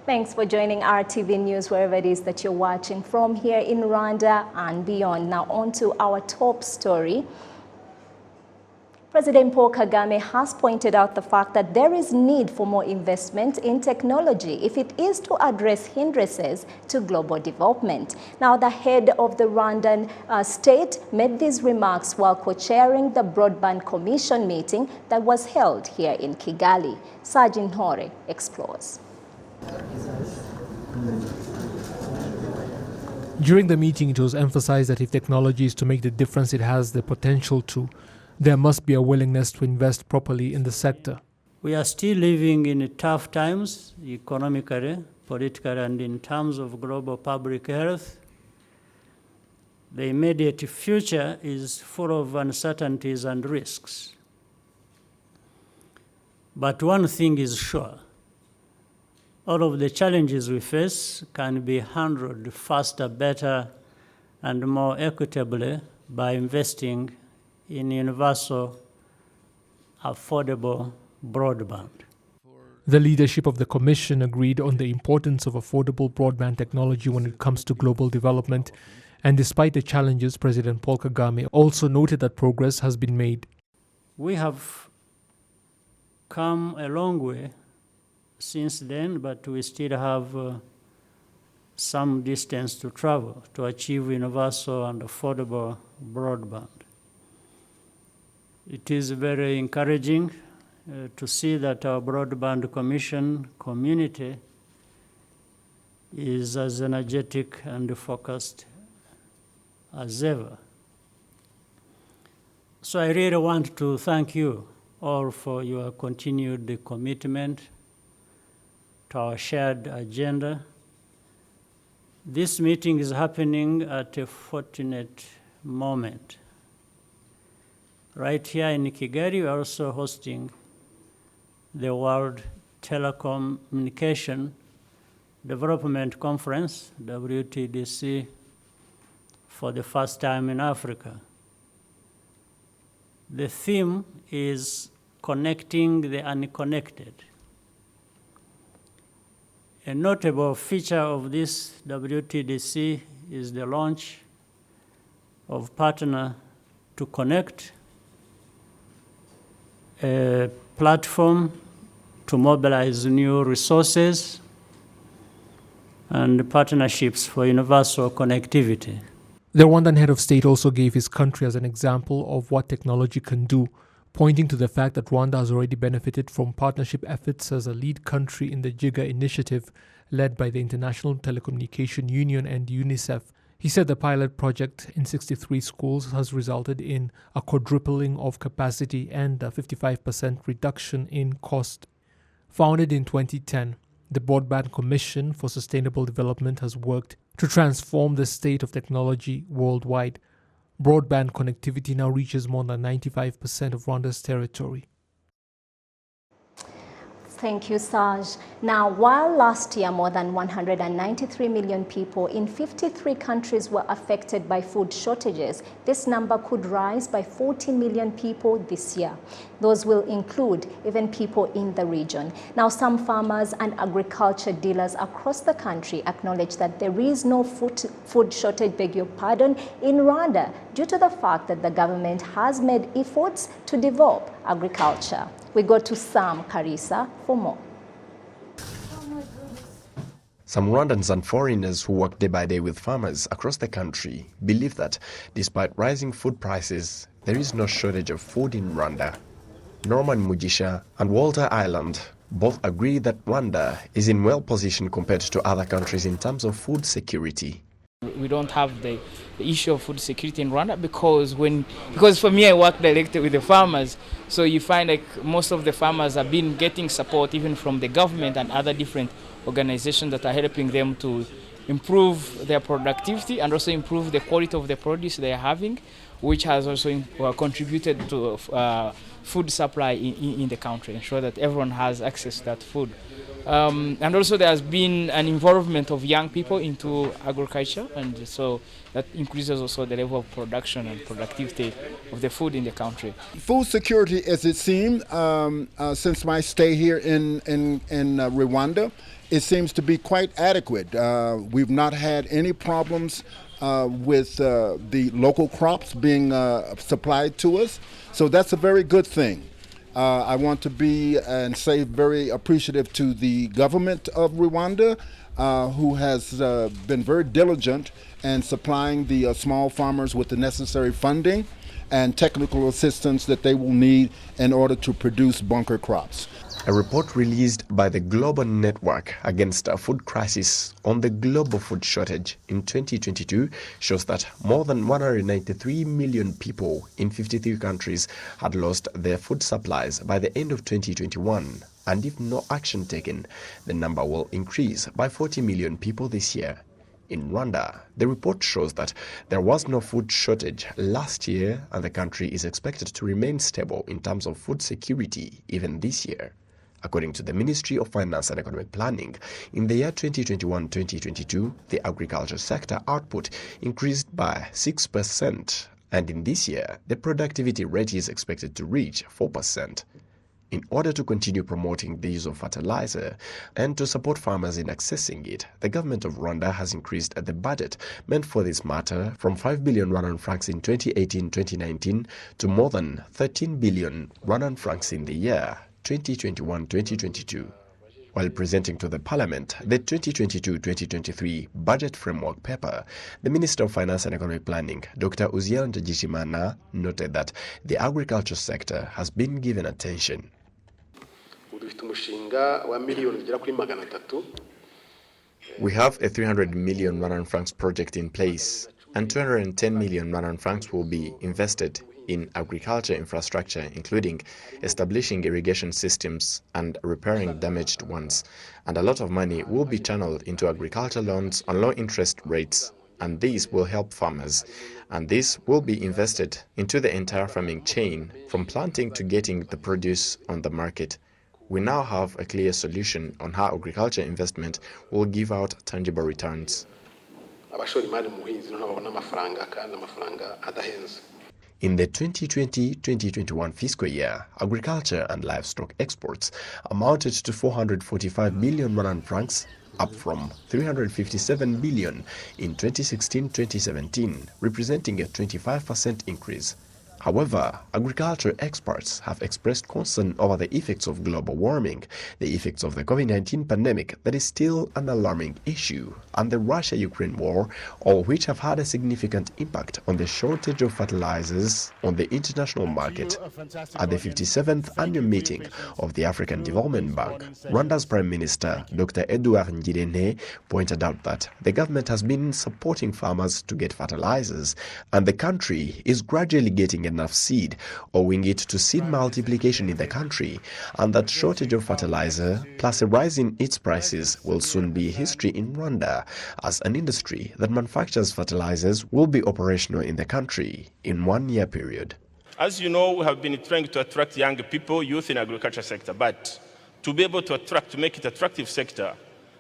Thanks for joining our TV News wherever it is that you're watching from here in Rwanda and beyond. Now on to our top story. President Paul Kagame has pointed out the fact that there is need for more investment in technology if it is to address hindrances to global development. Now, the head of the Rwandan state made these remarks while co-chairing the Broadband Commission meeting that was held here in Kigali. Sajin Hore explores. During the meeting, it was emphasized that if technology is to make the difference it has the potential to, there must be a willingness to invest properly in the sector. We are still living in tough times, economically, politically, and in terms of global public health. The immediate future is full of uncertainties and risks. But one thing is sure. All of the challenges we face can be handled faster, better, and more equitably by investing in universal, affordable broadband. The leadership of the Commission agreed on the importance of affordable broadband technology when it comes to global development, and despite the challenges, President Paul Kagame also noted that progress has been made. We have come a long way since then, but we still have some distance to travel to achieve universal and affordable broadband. It is very encouraging to see that our Broadband Commission community is as energetic and focused as ever. So I really want to thank you all for your continued commitment to our shared agenda. This meeting is happening at a fortunate moment. Right here in Kigali, we are also hosting the World Telecommunication Development Conference, WTDC, for the first time in Africa. The theme is connecting the unconnected. A notable feature of this WTDC is the launch of Partner to Connect, a platform to mobilize new resources and partnerships for universal connectivity. The Rwandan Head of State also gave his country as an example of what technology can do, pointing to the fact that Rwanda has already benefited from partnership efforts as a lead country in the JIGA initiative led by the International Telecommunication Union and UNICEF. He said the pilot project in 63 schools has resulted in a quadrupling of capacity and a 55% reduction in cost. Founded in 2010, the Broadband Commission for Sustainable Development has worked to transform the state of technology worldwide. Broadband connectivity now reaches more than 95% of Rwanda's territory. Thank you, Saj. Now, while last year more than 193 million people in 53 countries were affected by food shortages, this number could rise by 40 million people this year. Those will include even people in the region. Now, some farmers and agriculture dealers across the country acknowledge that there is no food shortage, in Rwanda due to the fact that the government has made efforts to develop agriculture. We go to Sam Karisa for more. Some Rwandans and foreigners who work day by day with farmers across the country believe that despite rising food prices, there is no shortage of food in Rwanda. Norman Mugisha and Walter Island both agree that Rwanda is in well position compared to other countries in terms of food security. We don't have the issue of food security in Rwanda because for me I work directly with the farmers, so you find like most of the farmers have been getting support even from the government and other different organizations that are helping them to improve their productivity and also improve the quality of the produce they are having, which has also contributed to food supply in the country, ensure that everyone has access to that food. And also there has been an involvement of young people into agriculture, and so that increases also the level of production and productivity of the food in the country. Food security, as it seemed, since my stay here in Rwanda, it seems to be quite adequate. We've not had any problems with the local crops being supplied to us, so that's a very good thing. I want to be and say very appreciative to the government of Rwanda, who has been very diligent in supplying the small farmers with the necessary funding and technical assistance that they will need in order to produce bunker crops. A report released by the Global Network Against a Food Crisis on the global food shortage in 2022 shows that more than 193 million people in 53 countries had lost their food supplies by the end of 2021. And if no action taken, the number will increase by 40 million people this year. In Rwanda, the report shows that there was no food shortage last year, and the country is expected to remain stable in terms of food security even this year. According to the Ministry of Finance and Economic Planning, in the year 2021-2022, the agriculture sector output increased by 6%, and in this year, the productivity rate is expected to reach 4%. In order to continue promoting the use of fertilizer and to support farmers in accessing it, the government of Rwanda has increased the budget meant for this matter from 5 billion Rwandan francs in 2018-2019 to more than 13 billion Rwandan francs in the year 2021-2022. While presenting to the Parliament the 2022-2023 Budget Framework Paper, the Minister of Finance and Economic Planning, Dr. Uziel Ndagijimana, noted that the agriculture sector has been given attention. We have a 300 million Rwandan francs project in place, and 210 million Rwandan francs will be invested in agriculture infrastructure, including establishing irrigation systems and repairing damaged ones. And a lot of money will be channeled into agriculture loans on low interest rates, and these will help farmers. And this will be invested into the entire farming chain, from planting to getting the produce on the market. We now have a clear solution on how agriculture investment will give out tangible returns. In the 2020-2021 fiscal year, agriculture and livestock exports amounted to 445 billion Rwandan francs, up from 357 billion in 2016-2017, representing a 25% increase. However, agriculture experts have expressed concern over the effects of global warming, the effects of the COVID-19 pandemic that is still an alarming issue, and the Russia-Ukraine war, all which have had a significant impact on the shortage of fertilizers on the international market. At the 57th annual meeting of the African Development Bank, Rwanda's Prime Minister, Dr. Edouard Ngirente, pointed out that the government has been supporting farmers to get fertilizers, and the country is gradually getting enough seed, owing it to seed multiplication in the country, and that shortage of fertilizer plus a rise in its prices will soon be history in Rwanda, as an industry that manufactures fertilizers will be operational in the country in 1 year period. As you know, we have been trying to attract young people, youth in agriculture sector, but to be able to attract, to make it attractive sector,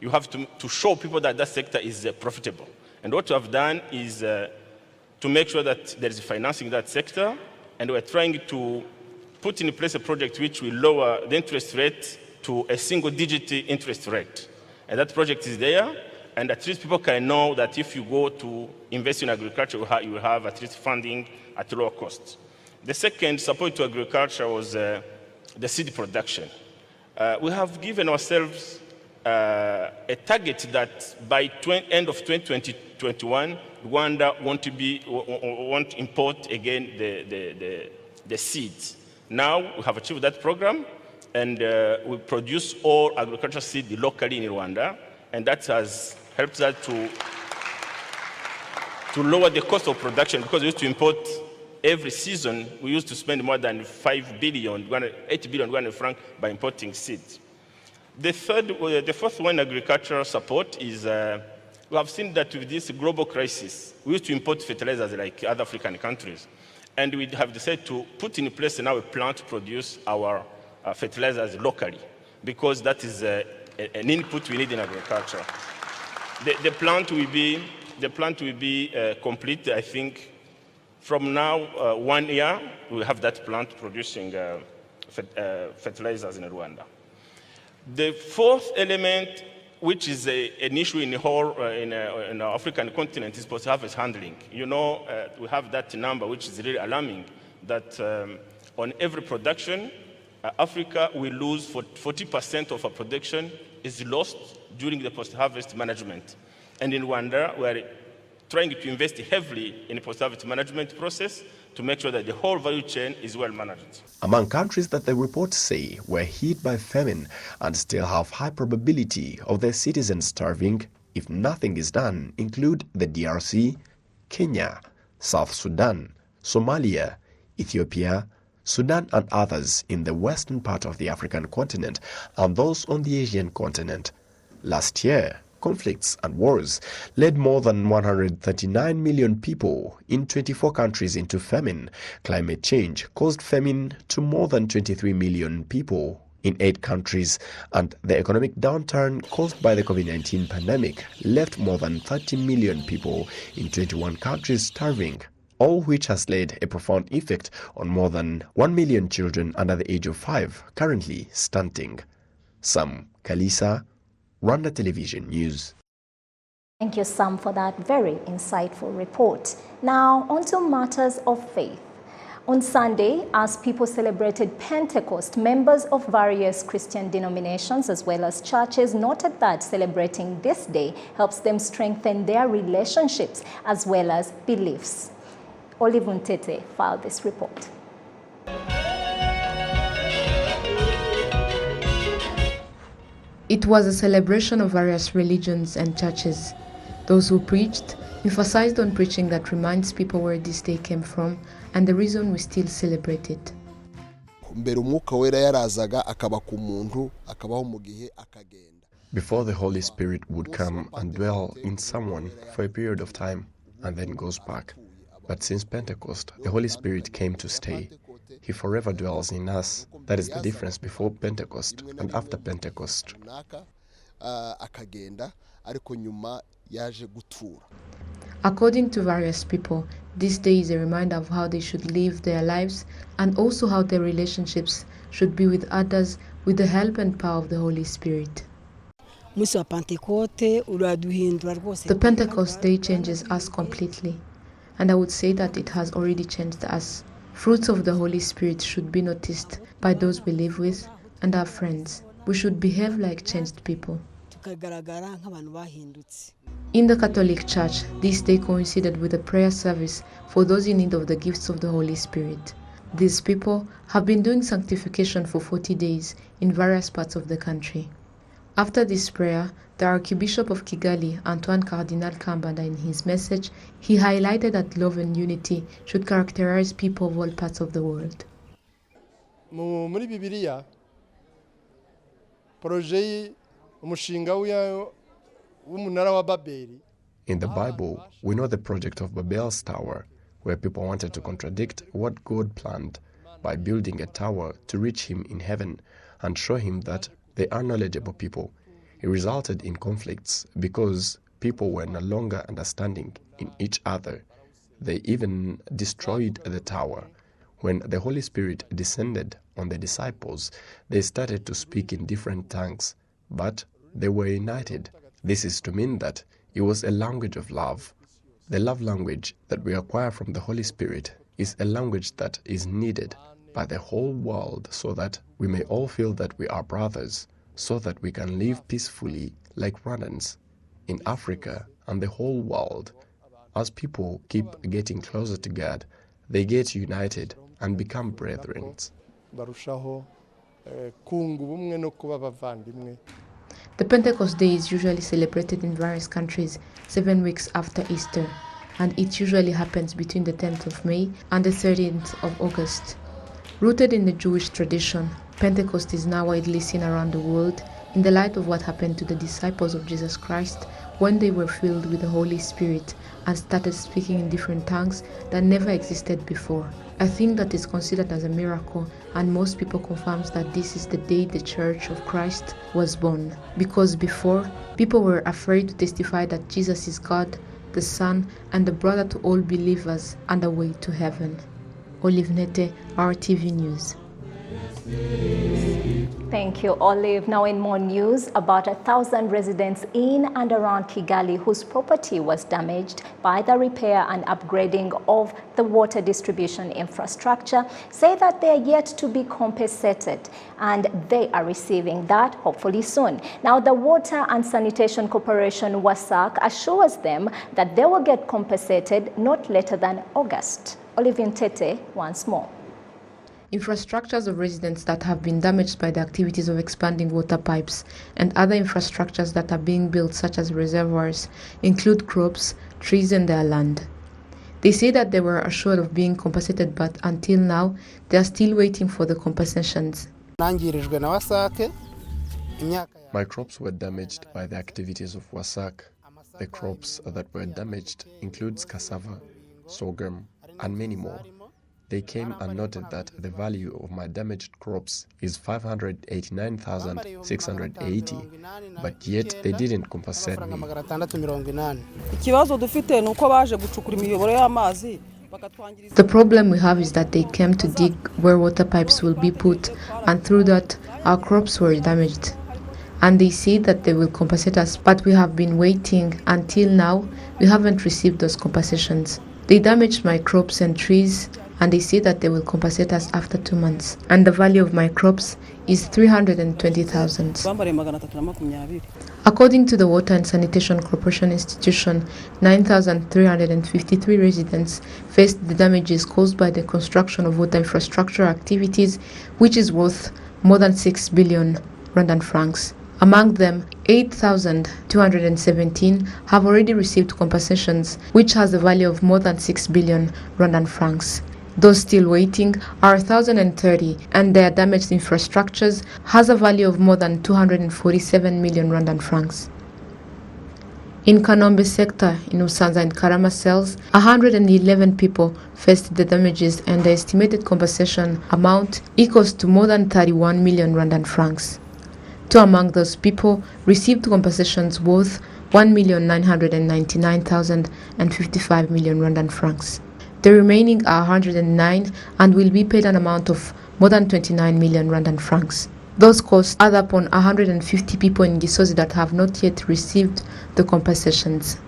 you have to show people that that sector is profitable. And what we have done is to make sure that there is financing that sector, and we're trying to put in place a project which will lower the interest rate to a single-digit interest rate. And that project is there, and at least people can know that if you go to invest in agriculture, you will have at least funding at lower cost. The second support to agriculture was the seed production. We have given ourselves a target that by end of 2021, Rwanda won't import again the seeds. Now we have achieved that program, and we produce all agricultural seed locally in Rwanda, and that has helped us to lower the cost of production, because we used to import every season. We used to spend more than 8 billion francs by importing seeds. The fourth one, agricultural support, is we have seen that with this global crisis, we used to import fertilizers like other African countries. And we have decided to put in place now a plan to produce our fertilizers locally, because that is an input we need in agriculture. The plant will be complete, I think, from now 1 year. We have that plant producing fertilizers in Rwanda. The fourth element, which is an issue in the whole in our African continent, is post-harvest handling. You know, we have that number, which is really alarming, that on every production, Africa will lose 40% of our production is lost during the post-harvest management. And in Rwanda, we are trying to invest heavily in the post-harvest management process to make sure that the whole value chain is well managed. Among countries that the reports say were hit by famine and still have high probability of their citizens starving if nothing is done include the DRC, Kenya, South Sudan, Somalia, Ethiopia, Sudan and others in the western part of the African continent and those on the Asian continent. Last year, conflicts and wars led more than 139 million people in 24 countries into famine. Climate change caused famine to more than 23 million people in 8 countries, and the economic downturn caused by the COVID-19 pandemic left more than 30 million people in 21 countries starving, all which has laid a profound effect on more than 1 million children under the age of 5 currently stunting. Sam Kalisa, Rwanda Television News. Thank you, Sam, for that very insightful report. Now, on to matters of faith. On Sunday, as people celebrated Pentecost, members of various Christian denominations as well as churches noted that celebrating this day helps them strengthen their relationships as well as beliefs. Olive Ntete filed this report. It was a celebration of various religions and churches. Those who preached emphasized on preaching that reminds people where this day came from and the reason we still celebrate it. Before, the Holy Spirit would come and dwell in someone for a period of time and then goes back. But since Pentecost, the Holy Spirit came to stay. He forever dwells in us. That is the difference before Pentecost and after Pentecost. According to various people, this day is a reminder of how they should live their lives and also how their relationships should be with others with the help and power of the Holy Spirit. The Pentecost Day changes us completely, and I would say that it has already changed us. Fruits of the Holy Spirit should be noticed by those we live with and our friends. We should behave like changed people. In the Catholic Church, this day coincided with a prayer service for those in need of the gifts of the Holy Spirit. These people have been doing sanctification for 40 days in various parts of the country. After this prayer, the Archbishop of Kigali, Antoine Cardinal Kambanda, in his message, he highlighted that love and unity should characterize people of all parts of the world. In the Bible, we know the project of Babel's Tower, where people wanted to contradict what God planned by building a tower to reach him in heaven and show him that they are knowledgeable people. It resulted in conflicts because people were no longer understanding in each other. They even destroyed the tower. When the Holy Spirit descended on the disciples, they started to speak in different tongues, but they were united. This is to mean that it was a language of love. The love language that we acquire from the Holy Spirit is a language that is needed by the whole world so that we may all feel that we are brothers, so that we can live peacefully like Rwandans in Africa and the whole world. As people keep getting closer to God, they get united and become brethren. The Pentecost Day is usually celebrated in various countries 7 weeks after Easter, and it usually happens between the 10th of May and the 13th of August. Rooted in the Jewish tradition, Pentecost is now widely seen around the world in the light of what happened to the disciples of Jesus Christ when they were filled with the Holy Spirit and started speaking in different tongues that never existed before. A thing that is considered as a miracle, and most people confirms that this is the day the Church of Christ was born. Because before, people were afraid to testify that Jesus is God, the Son, and the brother to all believers and the way to heaven. Olive Nete, RTV News. Thank you, Olive. Now in more news, about 1,000 residents in and around Kigali whose property was damaged by the repair and upgrading of the water distribution infrastructure say that they are yet to be compensated, and they are receiving that hopefully soon. Now the Water and Sanitation Corporation WASAC assures them that they will get compensated not later than August. Olive Tete once more. Infrastructures of residents that have been damaged by the activities of expanding water pipes and other infrastructures that are being built, such as reservoirs, include crops, trees, and their land. They say that they were assured of being compensated, but until now, they are still waiting for the compensations. My crops were damaged by the activities of WASAC. The crops that were damaged includes cassava, sorghum, and many more. They came and noted that the value of my damaged crops is 589,680, but yet they didn't compensate me. The problem we have is that they came to dig where water pipes will be put, and through that, our crops were damaged. And they say that they will compensate us, but we have been waiting. Until now, we haven't received those compensations. They damaged my crops and trees, and they say that they will compensate us after 2 months. And the value of my crops is 320,000. According to the Water and Sanitation Corporation institution, 9,353 residents faced the damages caused by the construction of water infrastructure activities, which is worth more than 6 billion Rwandan francs. Among them, 8,217 have already received compensations, which has a value of more than 6 billion Rwandan francs. Those still waiting are 1,030, and their damaged infrastructures has a value of more than 247 million Rwandan francs. In Kanombe sector, in Usanza and Karama cells, 111 people faced the damages, and the estimated compensation amount equals to more than 31 million Rwandan francs. Two among those people received compensations worth 1,999,055 million Rwandan francs. The remaining are 109 and will be paid an amount of more than 29 million Rwandan francs. Those costs add up on 150 people in Gisozi that have not yet received the compensations.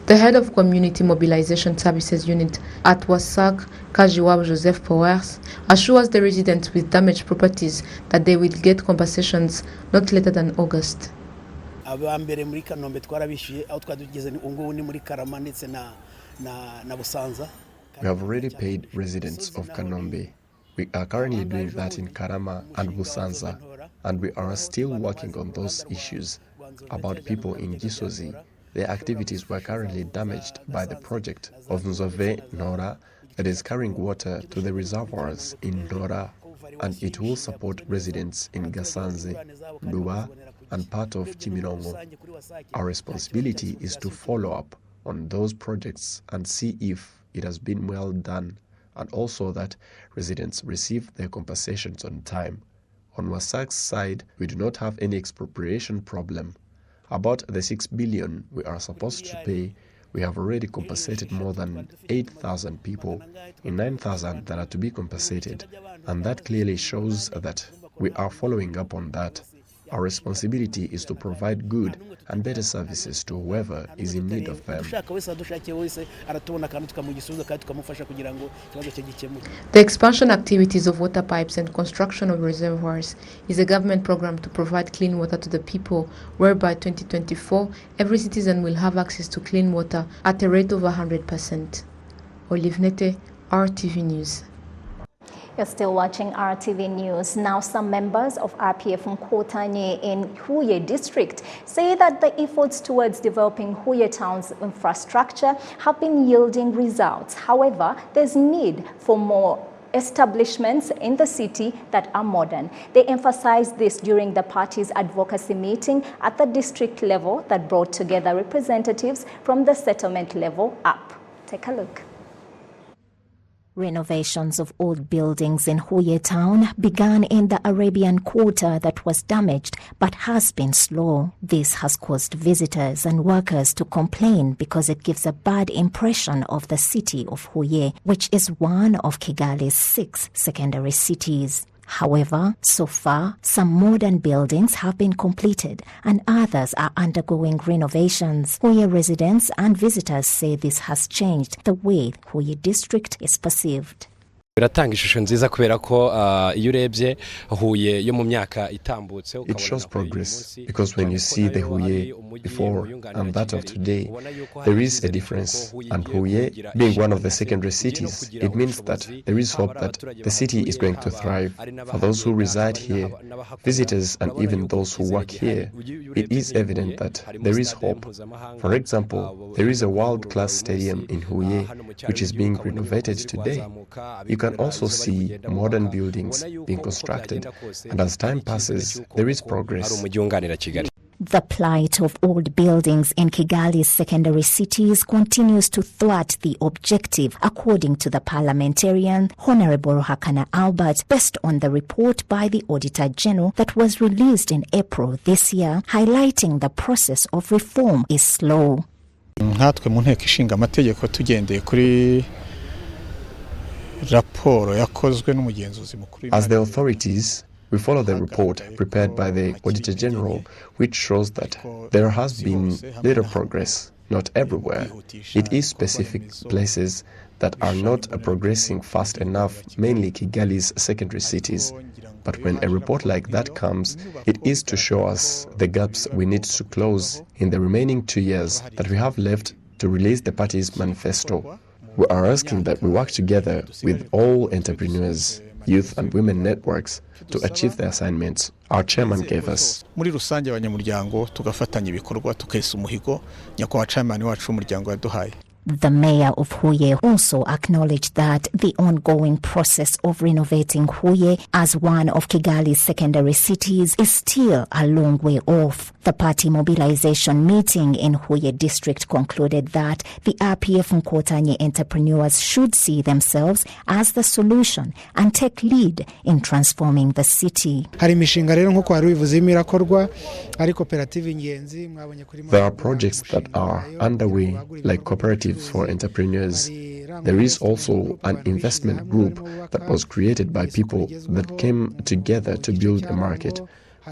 The head of Community Mobilization Services Unit at WASAC, Kajiwab Joseph Powers, assures the residents with damaged properties that they will get compensations not later than August. We have already paid residents of Kanombe. We are currently doing that in Karama and Busanza, and we are still working on those issues. About people in Gisozi, their activities were currently damaged by the project of Nzove Nora that is carrying water to the reservoirs in Nora, and it will support residents in Gasanze, Luba, and part of Chimirongo. Our responsibility is to follow up on those projects and see if it has been well done, and also that residents receive their compensations on time. On WASAC's side, we do not have any expropriation problem. About the 6 billion we are supposed to pay, we have already compensated more than 8,000 people in 9,000 that are to be compensated, and that clearly shows that we are following up on that. Our responsibility is to provide good and better services to whoever is in need of them. The expansion activities of water pipes and construction of reservoirs is a government program to provide clean water to the people, whereby 2024 every citizen will have access to clean water at a rate of 100%. Olive Nete, RTV News. You're still watching RTV News. Now, some members of RPF Nkotanye in Huye district say that the efforts towards developing Huye town's infrastructure have been yielding results. However, there's need for more establishments in the city that are modern. They emphasized this during the party's advocacy meeting at the district level that brought together representatives from the settlement level up. Take a look. Renovations of old buildings in Huye town began in the Arabian Quarter that was damaged but has been slow. This has caused visitors and workers to complain because it gives a bad impression of the city of Huye, which is one of Kigali's 6 secondary cities. However, so far, some modern buildings have been completed and others are undergoing renovations. Huye residents and visitors say this has changed the way Huye district is perceived. biratanga ishusho nziza kubera ko iyo urebye Huye yo mu myaka itambutse It shows progress because when you see the Huye before and that of today, there is a difference. And Huye, being one of the secondary cities, it means that there is hope that the city is going to thrive. For those who reside here, visitors and even those who work here, it is evident that there is hope. For example, there is a world-class stadium in Huye which is being renovated today. You can also see modern buildings being constructed, and as time passes, there is progress. The plight of old buildings in Kigali's secondary cities continues to thwart the objective, according to the parliamentarian Honorable Hakana Albert, based on the report by the Auditor General that was released in April this year, highlighting the process of reform is slow. nkatwe mu nteko ishinga amategeko tugendeye kuri raporo yakozwe n'umugenzuzi mukuru. As the authorities, we follow the report prepared by the Auditor General, which shows that there has been little progress, not everywhere. It is specific places that are not progressing fast enough, mainly Kigali's secondary cities. But when a report like that comes, it is to show us the gaps we need to close in the remaining 2 years that we have left to release the party's manifesto. We are asking that we work together with all entrepreneurs, youth and women networks to achieve the assignments our chairman gave us. Muri rusange abanyamuryango tugafatanya ibikorwa tukesa umuhigo nyakwa chairman wacu umuryango yaduhaye. The mayor of Huye also acknowledged that the ongoing process of renovating Huye as one of Kigali's secondary cities is still a long way off. The party mobilization meeting in Huye district concluded that the RPF Nkotanye entrepreneurs should see themselves as the solution and take lead in transforming the city. There are projects that are underway, like cooperatives for entrepreneurs. There is also an investment group that was created by people that came together to build a market.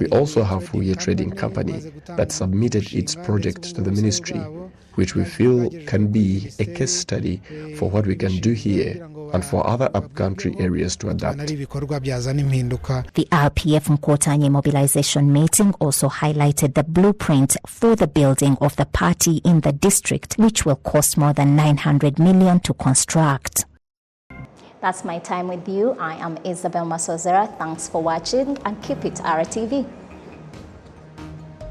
We also have Huye Trading Company that submitted its project to the ministry, which we feel can be a case study for what we can do here and for other upcountry areas to adapt. The RPF Nkotanye mobilization meeting also highlighted the blueprint for the building of the party in the district, which will cost more than 900 million to construct. That's my time with you. I am Isabel Masozera. Thanks for watching and keep it RTV.